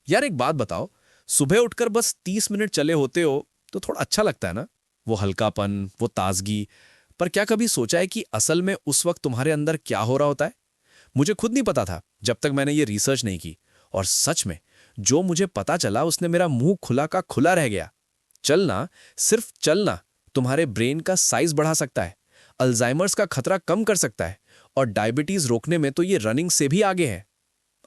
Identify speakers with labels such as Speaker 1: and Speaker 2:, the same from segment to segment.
Speaker 1: यार एक बात बताओ, सुबह उठकर बस 30 मिनट चले होते हो तो थोड़ा अच्छा लगता है ना? वो हल्कापन, वो ताजगी। पर क्या कभी सोचा है कि असल में उस वक्त तुम्हारे अंदर क्या हो रहा होता है? मुझे खुद नहीं पता था जब तक मैंने ये रिसर्च नहीं की। और सच में जो मुझे पता चला उसने मेरा मुंह खुला का खुला रह गया। चलना, सिर्फ चलना, तुम्हारे ब्रेन का साइज बढ़ा सकता है, अल्जाइमर्स का खतरा कम कर सकता है, और डायबिटीज रोकने में तो ये रनिंग से भी आगे है।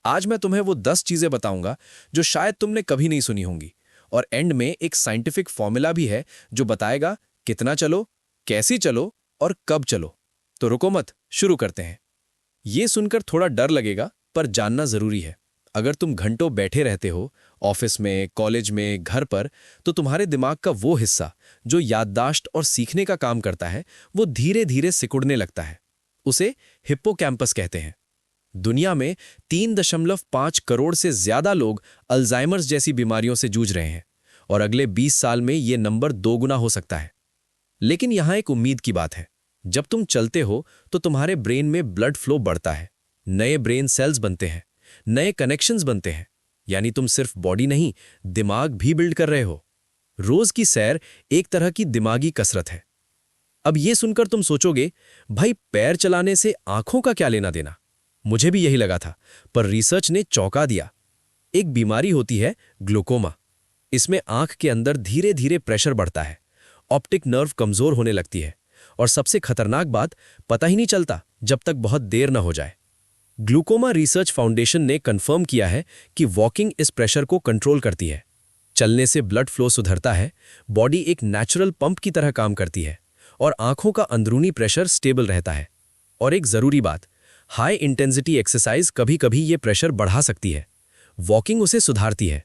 Speaker 1: आज मैं तुम्हें वो 10 चीजें बताऊंगा जो शायद तुमने कभी नहीं सुनी होंगी। और एंड में एक साइंटिफिक फॉर्मूला भी है जो बताएगा कितना चलो, कैसी चलो और कब चलो। तो रुको मत, शुरू करते हैं। ये सुनकर थोड़ा डर लगेगा, पर जानना जरूरी है। अगर तुम घंटों बैठे रहते हो, ऑफिस में, कॉलेज में, घर पर, तो तुम्हारे दिमाग का वो हिस्सा जो याददाश्त और सीखने का काम करता है, वो धीरे धीरे सिकुड़ने लगता है। उसे हिप्पोकैम्पस कहते हैं। दुनिया में 3.5 करोड़ से ज्यादा लोग अल्जाइमर्स जैसी बीमारियों से जूझ रहे हैं, और अगले 20 साल में ये नंबर दोगुना हो सकता है। लेकिन यहां एक उम्मीद की बात है। जब तुम चलते हो तो तुम्हारे ब्रेन में ब्लड फ्लो बढ़ता है, नए ब्रेन सेल्स बनते हैं, नए कनेक्शंस बनते हैं। यानी तुम सिर्फ बॉडी नहीं, दिमाग भी बिल्ड कर रहे हो। रोज की सैर एक तरह की दिमागी कसरत है। अब ये सुनकर तुम सोचोगे, भाई पैर चलाने से आंखों का क्या लेना देना? मुझे भी यही लगा था, पर रिसर्च ने चौंका दिया। एक बीमारी होती है ग्लूकोमा। इसमें आंख के अंदर धीरे धीरे प्रेशर बढ़ता है, ऑप्टिक नर्व कमजोर होने लगती है, और सबसे खतरनाक बात, पता ही नहीं चलता जब तक बहुत देर न हो जाए। ग्लूकोमा रिसर्च फाउंडेशन ने कंफर्म किया है कि वॉकिंग इस प्रेशर को कंट्रोल करती है। चलने से ब्लड फ्लो सुधरता है, बॉडी एक नेचुरल पंप की तरह काम करती है, और आंखों का अंदरूनी प्रेशर स्टेबल रहता है। और एक जरूरी बात, हाई इंटेंसिटी एक्सरसाइज कभी कभी ये प्रेशर बढ़ा सकती है, वॉकिंग उसे सुधारती है।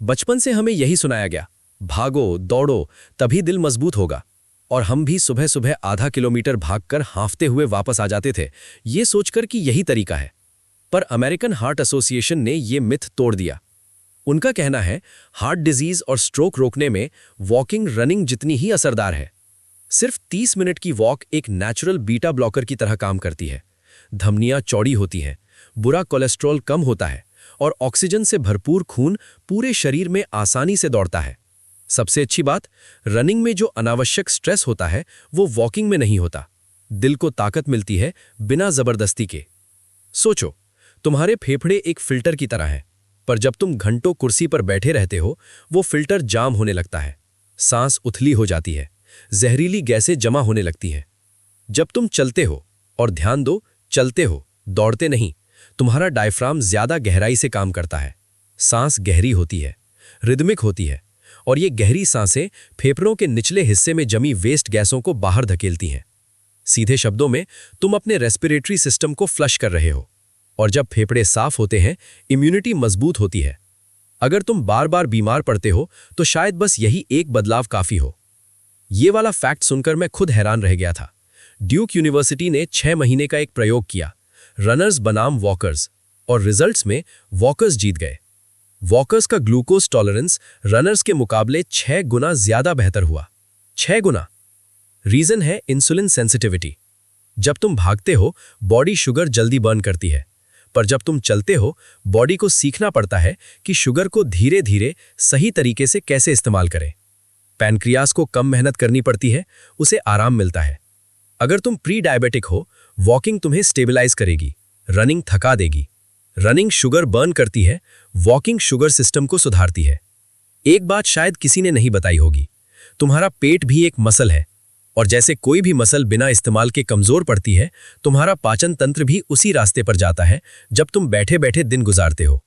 Speaker 1: बचपन से हमें यही सुनाया गया, भागो दौड़ो तभी दिल मजबूत होगा। और हम भी सुबह सुबह आधा किलोमीटर भागकर हांफते हुए वापस आ जाते थे, ये सोचकर कि यही तरीका है। पर अमेरिकन हार्ट एसोसिएशन ने ये मिथ तोड़ दिया। उनका कहना है, हार्ट डिजीज और स्ट्रोक रोकने में वॉकिंग रनिंग जितनी ही असरदार है। सिर्फ 30 मिनट की वॉक एक नेचुरल बीटा ब्लॉकर की तरह काम करती है। धमनियां चौड़ी होती हैं, बुरा कोलेस्ट्रॉल कम होता है, और ऑक्सीजन से भरपूर खून पूरे शरीर में आसानी से दौड़ता है। सबसे अच्छी बात, रनिंग में जो अनावश्यक स्ट्रेस होता है वो वॉकिंग में नहीं होता। दिल को ताकत मिलती है बिना जबरदस्ती के। सोचो, तुम्हारे फेफड़े एक फिल्टर की तरह हैं, पर जब तुम घंटों कुर्सी पर बैठे रहते हो, वो फिल्टर जाम होने लगता है, सांस उथली हो जाती है, जहरीली गैसें जमा होने लगती हैं। जब तुम चलते हो, और ध्यान दो, चलते हो, दौड़ते नहीं, तुम्हारा डायफ्राम ज्यादा गहराई से काम करता है। सांस गहरी होती है, रिदमिक होती है, और ये गहरी सांसें फेफड़ों के निचले हिस्से में जमी वेस्ट गैसों को बाहर धकेलती हैं। सीधे शब्दों में, तुम अपने रेस्पिरेटरी सिस्टम को फ्लश कर रहे हो। और जब फेफड़े साफ होते हैं, इम्यूनिटी मजबूत होती है। अगर तुम बार बार बीमार पड़ते हो तो शायद बस यही एक बदलाव काफी हो। ये वाला फैक्ट सुनकर मैं खुद हैरान रह गया था। ड्यूक यूनिवर्सिटी ने 6 महीने का एक प्रयोग किया, रनर्स बनाम वॉकर्स, और रिजल्ट्स में वॉकर्स जीत गए। वॉकर्स का ग्लूकोज टॉलरेंस रनर्स के मुकाबले 6 गुना ज्यादा बेहतर हुआ। 6 गुना। रीजन है इंसुलिन सेंसिटिविटी। जब तुम भागते हो, बॉडी शुगर जल्दी बर्न करती है, पर जब तुम चलते हो, बॉडी को सीखना पड़ता है कि शुगर को धीरे धीरे सही तरीके से कैसे इस्तेमाल करें। पैनक्रियास को कम मेहनत करनी पड़ती है, उसे आराम मिलता है। अगर तुम प्री डायबिटिक हो, वॉकिंग तुम्हें स्टेबलाइज करेगी, रनिंग थका देगी। रनिंग शुगर बर्न करती है, वॉकिंग शुगर सिस्टम को सुधारती है। एक बात शायद किसी ने नहीं बताई होगी, तुम्हारा पेट भी एक मसल है, और जैसे कोई भी मसल बिना इस्तेमाल के कमजोर पड़ती है, तुम्हारा पाचन तंत्र भी उसी रास्ते पर जाता है जब तुम बैठे बैठे दिन गुजारते हो।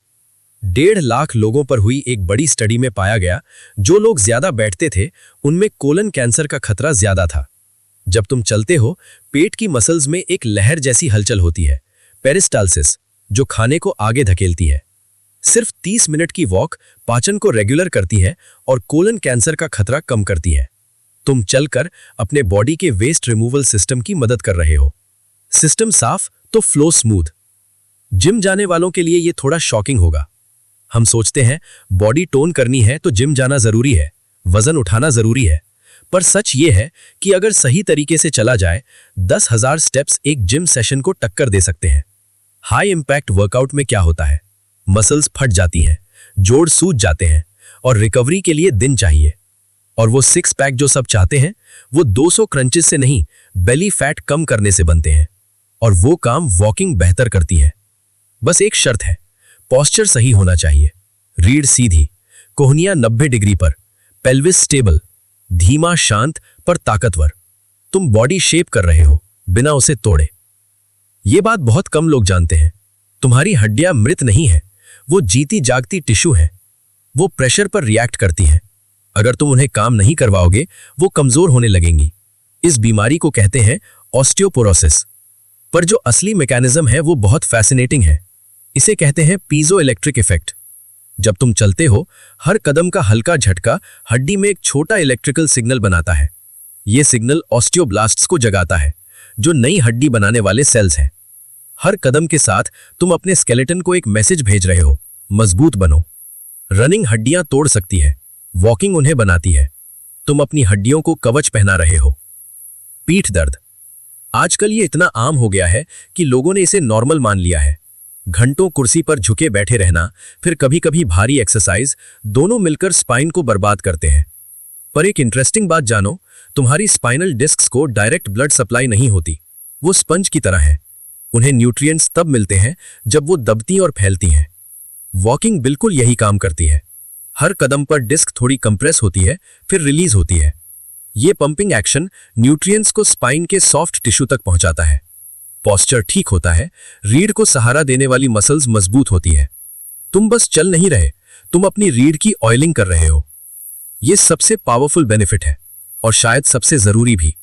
Speaker 1: 1.5 लाख लोगों पर हुई एक बड़ी स्टडी में पाया गया, जो लोग ज्यादा बैठते थे उनमें कोलन कैंसर का खतरा ज्यादा था। जब तुम चलते हो, पेट की मसल्स में एक लहर जैसी हलचल होती है, पेरिस्टालसिस, जो खाने को आगे धकेलती है। सिर्फ 30 मिनट की वॉक पाचन को रेगुलर करती है और कोलन कैंसर का खतरा कम करती है। तुम चलकर अपने बॉडी के वेस्ट रिमूवल सिस्टम की मदद कर रहे हो। सिस्टम साफ तो फ्लो स्मूथ। जिम जाने वालों के लिए यह थोड़ा शॉकिंग होगा। हम सोचते हैं बॉडी टोन करनी है तो जिम जाना जरूरी है, वजन उठाना जरूरी है। पर सच ये है कि अगर सही तरीके से चला जाए, 10,000 स्टेप्स एक जिम सेशन को टक्कर दे सकते हैं। हाई इंपैक्ट वर्कआउट में क्या होता है? मसल्स फट जाती हैं,
Speaker 2: जोड़ सूज जाते हैं और रिकवरी के लिए दिन चाहिए। और वो 6 पैक जो सब चाहते हैं वो 200 क्रंचेस से नहीं, बेली फैट कम करने से बनते हैं। और वो काम वॉकिंग बेहतर करती है। बस एक शर्त है, पोस्चर सही होना चाहिए। रीढ़ सीधी, कोहनियां 90 डिग्री पर, पेल्विस स्टेबल, धीमा शांत पर ताकतवर। तुम बॉडी शेप कर रहे हो बिना उसे तोड़े। ये बात बहुत कम लोग जानते हैं। तुम्हारी हड्डियां मृत नहीं है, वो जीती जागती टिश्यू है। वो प्रेशर पर रिएक्ट करती हैं। अगर तुम उन्हें काम नहीं करवाओगे वो कमजोर होने लगेंगी। इस बीमारी को कहते हैं ऑस्टियोपोरोसिस। पर जो असली मैकेनिज्म है वो बहुत फैसिनेटिंग है। इसे कहते हैं पीजो इलेक्ट्रिक इफेक्ट। जब तुम चलते हो, हर कदम का हल्का झटका हड्डी में एक छोटा इलेक्ट्रिकल सिग्नल बनाता है। यह सिग्नल ऑस्टियोब्लास्ट्स को जगाता है, जो नई हड्डी बनाने वाले सेल्स हैं। हर कदम के साथ तुम अपने स्केलेटन को एक मैसेज भेज रहे हो, मजबूत बनो। रनिंग हड्डियां तोड़ सकती है, वॉकिंग उन्हें बनाती है। तुम अपनी हड्डियों को कवच पहना रहे हो। पीठ दर्द आजकल ये इतना आम हो गया है कि लोगों ने इसे नॉर्मल मान लिया है। घंटों कुर्सी पर झुके बैठे रहना, फिर कभी कभी भारी एक्सरसाइज, दोनों मिलकर स्पाइन को बर्बाद करते हैं। पर एक इंटरेस्टिंग बात जानो, तुम्हारी स्पाइनल डिस्क्स को डायरेक्ट ब्लड सप्लाई नहीं होती। वो स्पंज की तरह है। उन्हें न्यूट्रिएंट्स तब मिलते हैं जब वो दबती और फैलती हैं। वॉकिंग बिल्कुल यही काम करती है। हर कदम पर डिस्क थोड़ी कंप्रेस होती है, फिर रिलीज होती है। ये पंपिंग एक्शन न्यूट्रिएंट्स को स्पाइन के सॉफ्ट टिश्यू तक पहुंचाता है। पोस्चर ठीक होता है, रीढ़ को सहारा देने वाली मसल्स मजबूत होती है। तुम बस चल नहीं रहे, तुम अपनी रीढ़ की ऑयलिंग कर रहे हो। यह सबसे पावरफुल बेनिफिट है और शायद सबसे जरूरी भी।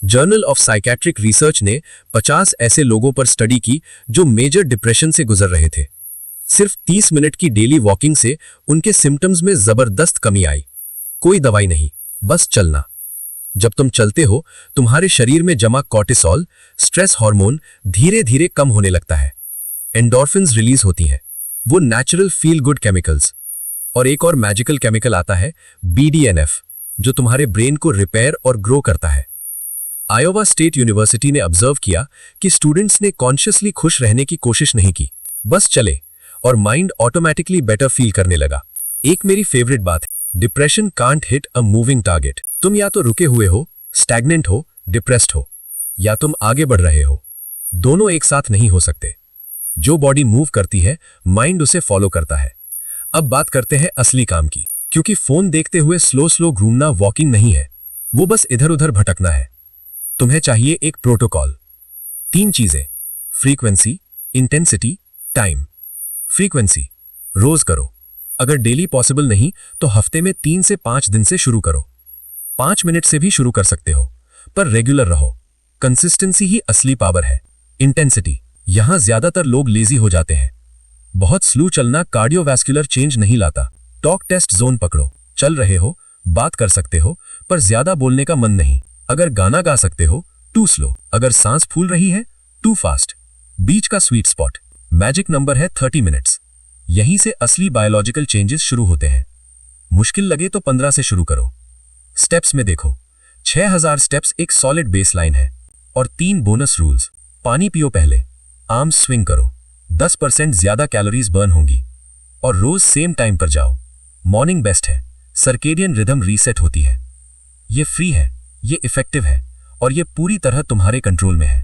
Speaker 2: जर्नल ऑफ साइकेट्रिक रिसर्च ने 50 ऐसे लोगों पर स्टडी की जो मेजर डिप्रेशन से गुजर रहे थे। सिर्फ 30 मिनट की डेली वॉकिंग से उनके सिम्टम्स में जबरदस्त कमी आई। कोई दवाई नहीं, बस चलना। जब तुम चलते हो, तुम्हारे शरीर में जमा कॉर्टिसोल, स्ट्रेस हार्मोन धीरे धीरे कम होने लगता है। एंडोर्फिन्स रिलीज होती हैं, वो नेचुरल फील गुड केमिकल्स। और एक और मैजिकल केमिकल आता है, BDNF, जो तुम्हारे ब्रेन को रिपेयर और ग्रो करता है। आयोवा स्टेट यूनिवर्सिटी ने ऑब्जर्व किया कि स्टूडेंट्स ने कॉन्शियसली खुश रहने की कोशिश नहीं की, बस चले और माइंड ऑटोमेटिकली बेटर फील करने लगा। एक मेरी फेवरेट बात है, depression can't hit a moving target. तुम या तो रुके हुए हो, स्टैग्नेंट हो, डिप्रेस्ड हो, या तुम आगे बढ़ रहे हो। दोनों एक साथ नहीं हो सकते। जो बॉडी मूव करती है, माइंड उसे फॉलो करता है। अब बात करते हैं असली काम की, क्योंकि फोन देखते हुए स्लो स्लो घूमना वॉकिंग नहीं है, वो बस इधर उधर भटकना है। तुम्हें चाहिए एक प्रोटोकॉल। 3 चीजें, फ्रीक्वेंसी, इंटेंसिटी, टाइम। फ्रीक्वेंसी रोज करो। अगर डेली पॉसिबल नहीं तो हफ्ते में 3 से 5 दिन से शुरू करो। 5 मिनट से भी शुरू कर सकते हो, पर रेगुलर रहो। कंसिस्टेंसी ही असली पावर है। इंटेंसिटी, यहां ज्यादातर लोग लेजी हो जाते हैं। बहुत स्लो चलना कार्डियोवैस्कुलर चेंज नहीं लाता। टॉक टेस्ट जोन पकड़ो। चल रहे हो, बात कर सकते हो, पर ज्यादा बोलने का मन नहीं। अगर गाना गा सकते हो, टू स्लो। अगर सांस फूल रही है, टू फास्ट। बीच का स्वीट स्पॉट। मैजिक नंबर है 30 मिनट्स। यहीं से असली बायोलॉजिकल चेंजेस शुरू होते हैं। मुश्किल लगे तो 15 से शुरू करो। स्टेप्स में देखो, 6000 स्टेप्स एक सॉलिड बेसलाइन है। और 3 बोनस रूल्स। पानी पियो पहले, आर्म्स स्विंग करो, 10% ज्यादा कैलोरीज बर्न होंगी। और रोज सेम टाइम पर जाओ। मॉर्निंग बेस्ट है, सर्केडियन रिदम रीसेट होती है। ये फ्री है, ये इफेक्टिव है, और ये पूरी तरह तुम्हारे कंट्रोल में है।